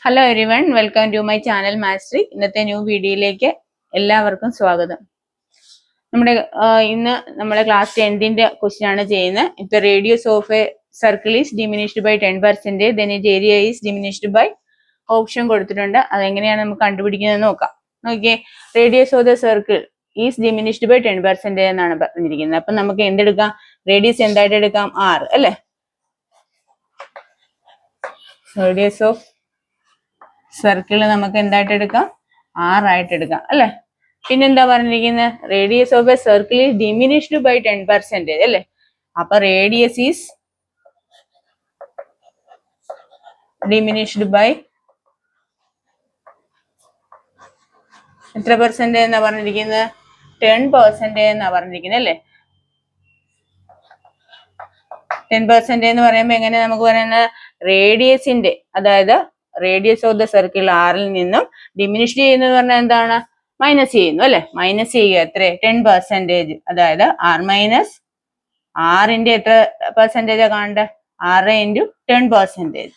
Hello everyone, welcome to my channel Mastery. ഇന്നത്തെ new വീഡിയോയിലേക്ക് എല്ലാവർക്കും സ്വാഗതം. ഇന്ന് നമ്മുടെ ക്ലാസ് 10ന്റെ ക്വസ്റ്റ്യൻ ആണ് ചെയ്യുന്നത്. ഇപ്പൊ radius of a circle is diminished by 10%, then it area is diminished by option കൊടുത്തിട്ടുണ്ട്. അതെങ്ങനെയാണ് നമുക്ക് കണ്ടുപിടിക്കുന്നത് നോക്കാം. നോക്കിയേ, radius of the circle is diminished by 10% എന്നാണ് പറഞ്ഞിരിക്കുന്നത്. അപ്പൊ നമുക്ക് എന്തെടുക്കാം? റേഡിയസ് എന്തായിട്ട് എടുക്കാം? R അല്ലെ? റേഡിയസ് ഓഫ് സർക്കിൾ നമുക്ക് എന്തായിട്ട് എടുക്കാം? R ആയിട്ട് എടുക്കാം അല്ലെ? പിന്നെന്താ പറഞ്ഞിരിക്കുന്നത്? Radius of a circle is diminished by 10% അല്ലെ? അപ്പൊ റേഡിയസ് ഈസ് ഡിമിനിഷ്ഡ് ബൈ എത്ര പെർസെന്റ് എന്നാ പറഞ്ഞിരിക്കുന്നത്? 10% എന്നാ പറഞ്ഞിരിക്കുന്നത് അല്ലെ? 10% എന്ന് പറയുമ്പോൾ എങ്ങനെ നമുക്ക് പറയുന്നത്? റേഡിയസിന്റെ, അതായത് റേഡിയസ് ഓഫ് ദ സർക്കിൾ ആറിൽ നിന്നും ഡിമിനിഷ് ചെയ്യുന്നത് പറഞ്ഞാൽ എന്താണ്? മൈനസ് ചെയ്യുന്നു അല്ലെ? മൈനസ് ചെയ്യുക. എത്ര? 10%. അതായത് ആർ മൈനസ് ആറിന്റെ എത്ര പെർസെന്റേജാ കാണേണ്ടത്? 6 × 10%.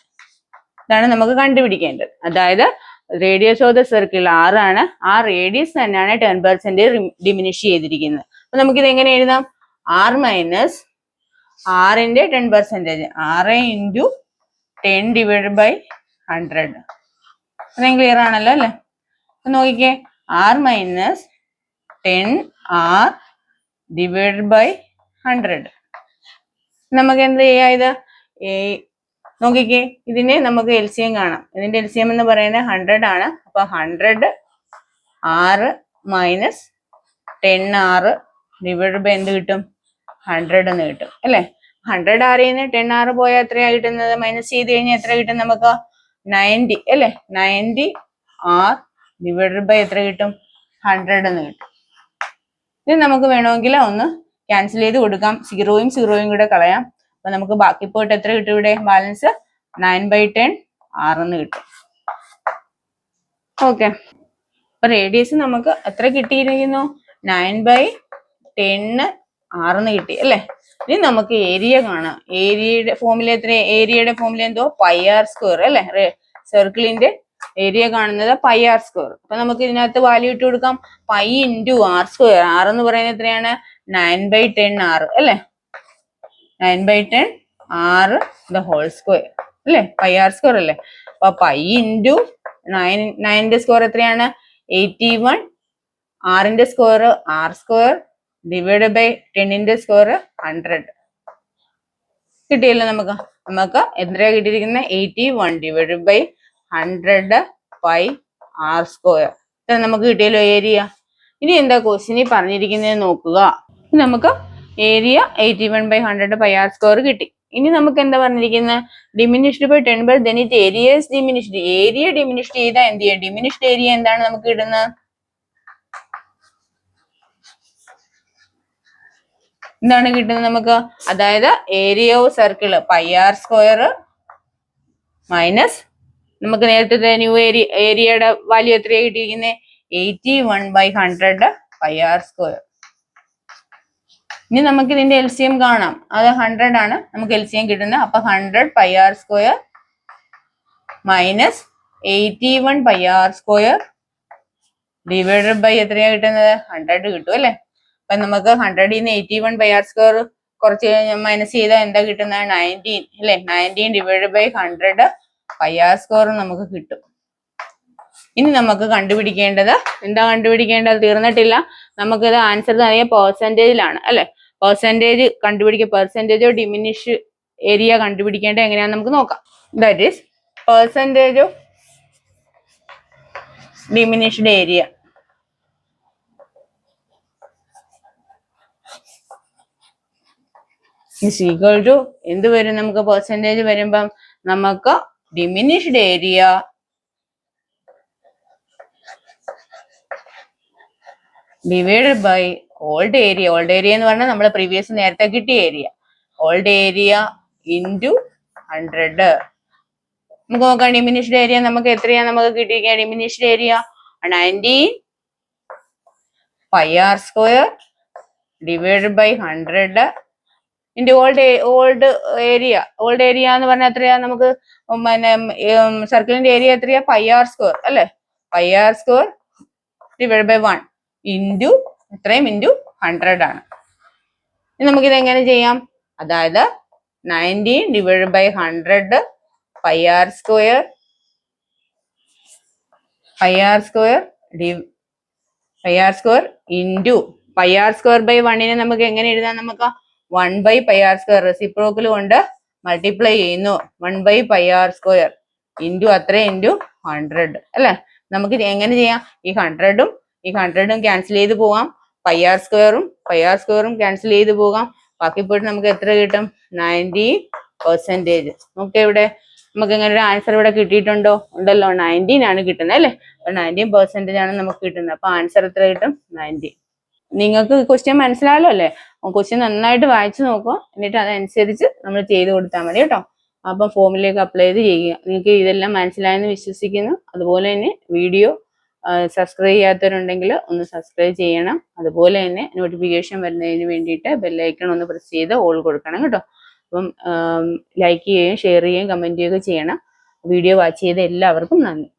ഇതാണ് നമുക്ക് കണ്ടുപിടിക്കേണ്ടത്. അതായത് റേഡിയസ് ഓഫ് ദ സർക്കിൾ 6 ആണ്. ആ റേഡിയസ് തന്നെയാണ് 10% ഡിമിനിഷ് ചെയ്തിരിക്കുന്നത്. അപ്പൊ നമുക്കിത് എങ്ങനെ എഴുതാം? ആർ മൈനസ് ആറിന്റെ 10%, 6 × 10 ഡിവൈഡഡ് ബൈ 100. അത്രയും ക്ലിയർ ആണല്ലോ അല്ലെ? നോക്കിക്കേ, R minus 10R divided by 100. നമുക്ക് എന്ത് ചെയ്യാം? ഇത് നോക്കിക്കേ, ഇതിനെ നമുക്ക് LCM കാണാം. ഇതിന്റെ LCM എന്ന് പറയുന്നത് 100 ആണ്. അപ്പൊ 100 R minus 10R divided by എന്ത് കിട്ടും? 100 എന്ന് കിട്ടും അല്ലെ? 100 R ന്ന് 10R പോയാൽ എത്രയാ കിട്ടുന്നത്? മൈനസ് ചെയ്ത് കഴിഞ്ഞാൽ എത്ര കിട്ടും നമുക്ക്? 90 അല്ലെ? 90R ഡിവൈഡഡ് ബൈ എത്ര കിട്ടും? 100 എന്ന് കിട്ടും. ഇത് നമുക്ക് വേണമെങ്കിൽ ഒന്ന് ക്യാൻസൽ ചെയ്ത് കൊടുക്കാം. 0യും 0യും കൂടെ കളയാം. അപ്പൊ നമുക്ക് ബാക്കി പോയിട്ട് എത്ര കിട്ടും? ഇവിടെ ബാലൻസ് 9/10 R എന്ന് കിട്ടും. ഓക്കെ, അപ്പൊ റേഡിയസ് നമുക്ക് എത്ര കിട്ടിയിരിക്കുന്നു? 9/10 R എന്ന് കിട്ടി അല്ലെ? ഇനി നമുക്ക് ഏരിയ കാണാം. ഏരിയയുടെ ഫോർമുല എത്ര? ഏരിയയുടെ ഫോർമുല എന്തോ? πr² അല്ലെ? സർക്കിളിന്റെ ഏരിയ കാണുന്നത് πr². അപ്പൊ നമുക്ക് ഇതിനകത്ത് വാല്യൂ ഇട്ട് കൊടുക്കാം. π × r². R എന്ന് പറയുന്നത് എത്രയാണ്? 9/10 R അല്ലെ? 9/10 R the whole square അല്ലെ? πr² അല്ലെ? അപ്പൊ π × 9ന്റെ സ്ക്വയർ എത്രയാണ്? 81. R-ന്റെ സ്ക്വയർ R² ഡിവൈഡ് ബൈ 10ന്റെ സ്ക്വയർ 100. കിട്ടിയല്ലോ നമുക്ക്. നമുക്ക് എത്രയാ കിട്ടിയിരിക്കുന്നത്? 81 ഡിവൈഡ് ബൈ 100 πr². ഇത്ര നമുക്ക് കിട്ടിയല്ലോ ഏരിയ. ഇനി എന്താ ക്വസ്റ്റ്യനിൽ പറഞ്ഞിരിക്കുന്നത് നോക്കുക. നമുക്ക് ഏരിയ 81/100 πr² കിട്ടി. ഇനി നമുക്ക് എന്താ പറഞ്ഞിരിക്കുന്നത്? Diminished by 10, then it area is diminished. Area diminish ചെയ്താൽ എന്ത് ചെയ്യാം? ഡിമിനിഷ്ഡ് ഏരിയ എന്താണ് നമുക്ക് കിട്ടുന്നത്? എന്താണ് കിട്ടുന്നത് നമുക്ക്? അതായത് area of circle πr² minus നമുക്ക് നേരത്തെ ന്യൂ ഏരിയയുടെ വാല്യൂ എത്രയാണ് കിട്ടിയിരിക്കുന്നത്? 81/100 πr². ഇനി നമുക്ക് ഇതിന്റെ LCM കാണാം. അത് 100 ആണ് നമുക്ക് LCM കിട്ടുന്നത്. അപ്പൊ 100 πr² minus 81 πr² divided by എത്രയാ കിട്ടുന്നത്? 100 കിട്ടും അല്ലെ? അപ്പൊ നമുക്ക് 100 ന്ന് 81 πr² കുറച്ച് മൈനസ് ചെയ്താൽ എന്താ കിട്ടുന്നത്? 19 അല്ലെ? 19 ഡിവൈഡഡ് ബൈ 100 πr² നമുക്ക് കിട്ടും. ഇനി നമുക്ക് കണ്ടുപിടിക്കേണ്ടത് എന്താ? കണ്ടുപിടിക്കേണ്ടത് തീർന്നിട്ടില്ല. നമുക്കിത് ആൻസർ അറിയാം പെർസെന്റേജിലാണ് അല്ലെ? പെർസെന്റേജ് കണ്ടുപിടിക്കുക. പെർസെന്റേജ് ഓഫ് ഡിമിനിഷ് ഏരിയ കണ്ടുപിടിക്കേണ്ടത് എങ്ങനെയാണെന്ന് നമുക്ക് നോക്കാം. That is percentage of diminished area is equal to എന്ത് വരും? നമുക്ക് പെർസെന്റേജ് വരുമ്പം നമുക്ക് diminished area divided by old area. Old area എന്ന് പറഞ്ഞാൽ നമ്മൾ പ്രീവിയസ് നേരത്തെ കിട്ടിയ ഏരിയ. Old area into 100. നമുക്ക് നോക്കാം ഡിമിനിഷ്ഡ് ഏരിയ നമുക്ക് എത്രയാ നമുക്ക് കിട്ടിയിരിക്കുക? Diminished area 19 πr² divided by 100 into old area എന്ന് പറഞ്ഞാൽ എത്രയാ നമുക്ക് പിന്നെ സർക്കിളിന്റെ ഏരിയ എത്രയാ πr² അല്ലെ πr² ഡിവൈഡ് ബൈ 1 ഇൻറ്റു എത്രയും ഇൻറ്റു 100 ആണ്. ഇനി നമുക്കിത് എങ്ങനെ ചെയ്യാം? അതായത് 19 divide by 100 πr² into πr² by 1 നമുക്ക് എങ്ങനെ എഴുതാം? നമുക്ക് 1 ബൈ πr² റെസിപ്രോക്കൽ കൊണ്ട് മൾട്ടിപ്ലൈ ചെയ്യുന്നു 1 ബൈ πr² ഇൻറ്റു അത്ര ഇൻറ്റു 100 അല്ലെ. നമുക്ക് എങ്ങനെ ചെയ്യാം? ഈ 100ഉം ക്യാൻസൽ ചെയ്ത് പോവാം, πr² ക്യാൻസൽ ചെയ്ത് പോകാം. ബാക്കി പോയിട്ട് നമുക്ക് എത്ര കിട്ടും? 90%. നമുക്ക് ഇവിടെ നമുക്ക് ഇങ്ങനെ ഒരു ആൻസർ ഇവിടെ കിട്ടിയിട്ടുണ്ടോ? ഉണ്ടല്ലോ, 19 ആണ് കിട്ടുന്നത് അല്ലെ. അപ്പൊ 19% ആണ് നമുക്ക് കിട്ടുന്നത്. അപ്പൊ ആൻസർ എത്ര കിട്ടും? 90. നിങ്ങൾക്ക് ക്വസ്റ്റ്യൻ മനസ്സിലായല്ലോ അല്ലേ? ക്വസ്റ്റ്യൻ നന്നായിട്ട് വായിച്ചു നോക്കുക, എന്നിട്ട് അതനുസരിച്ച് നമ്മൾ ചെയ്ത് കൊടുത്താൽ മതി കേട്ടോ. അപ്പം ഫോമിലേക്ക് അപ്ലൈ ചെയ്ത് ചെയ്യുക. നിങ്ങൾക്ക് ഇതെല്ലാം മനസ്സിലായെന്ന് വിശ്വസിക്കുന്നു. അതുപോലെ തന്നെ വീഡിയോ സബ്സ്ക്രൈബ് ചെയ്യാത്തവരുണ്ടെങ്കിൽ ഒന്ന് സബ്സ്ക്രൈബ് ചെയ്യണം. അതുപോലെ തന്നെ നോട്ടിഫിക്കേഷൻ വരുന്നതിന് വേണ്ടിയിട്ട് ബെല്ലൈക്കൺ ഒന്ന് പ്രസ് ചെയ്ത് ഓൾ കൊടുക്കണം കേട്ടോ. അപ്പം ലൈക്ക് ചെയ്യുകയും ഷെയർ ചെയ്യുകയും കമൻറ്റ് ചെയ്യുകയും ചെയ്യണം. വീഡിയോ വാച്ച് ചെയ്ത എല്ലാവർക്കും നന്ദി.